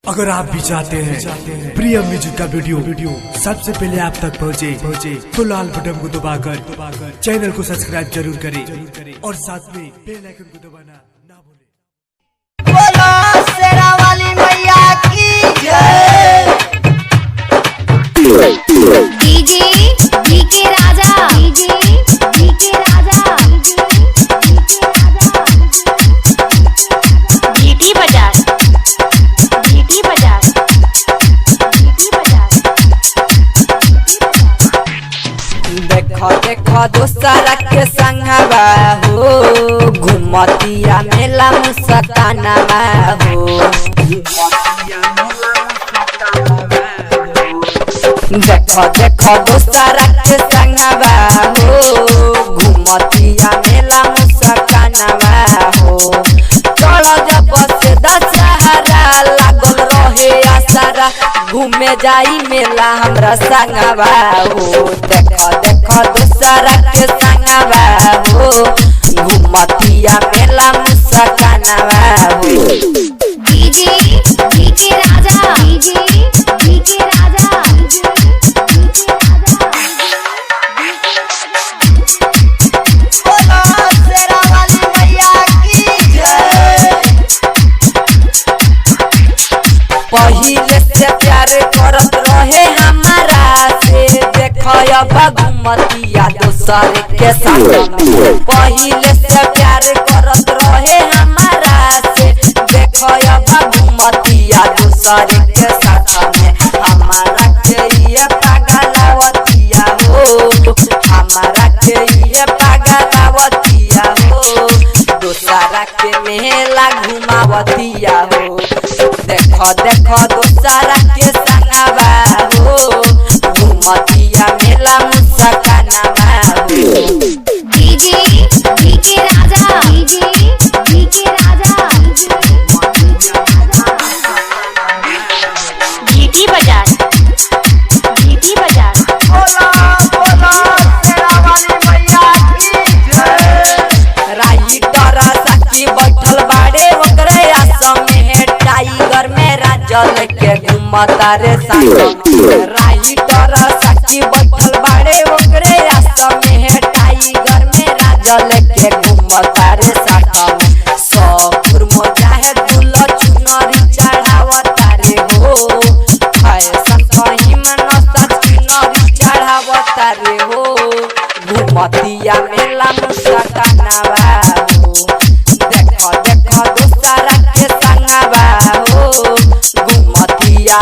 अगर आप भी चाहते हैं प्रियम म्यूजिक का वीडियो सबसे पहले आप तक पहुंचे तो लाल बटन को दबाकर चैनल को सब्सक्राइब जरूर करें और साथ में बेल आइकन को दबाना ना भूलें। बोलो शेरा वाली मैया की जय। डीके राजा डीटी बजा देखो देखो दोसरा के संगवा हो घुमतिया मेला मुस्कानावा हो। देखो देखो दोसरा के संगवा हो घुमतिया मेला मुस्कानावा हो। चलो जब से दशहरा लागल रहे आसारा घूमे जाई मेला हमरा संगवा हो। देखो देखो दूसरा के संगवा हो घूमतिया मेला मुस्कानावा हो। डीके राजा बोलो शेरा वाली मैया की जय। पहिले से प्यार करत रहे हमारा से देखो अब घुमतिया दोसर के साथ में। पहिले से प्यार करत रहे हमारा से देखो अब घुमतिया दोसर के साथ में। हमारा के ये पागलवतिया हो हमारा के ये पागलवतिया हो दोसरा के मेला घुमावतिया हो। देखो देखो दोसरा के संगवा हो घुमतिया मेला मुस्कानावा हो। डीके राजा डीटी बजा बोलो बोलो शेरा वाली मैया की जय। राइटर साथी बैठल बाड़े ओकरे आसम में टाइगर में राजल के घुमता रे साथ में। राइटर साथी बैठल बाड़े ओकरे आसम में टाइगर में राजल के घुमता रे साथ में। सपुर मोजाहे दुल चुनरी चढ़ावता रे हो फैशन कहीं में नसा चुनरी चढ़ावता रे हो घुमतिया मेला मुस्कानावा हो। देखो देखो दोसरा के संगवा हो घुमतिया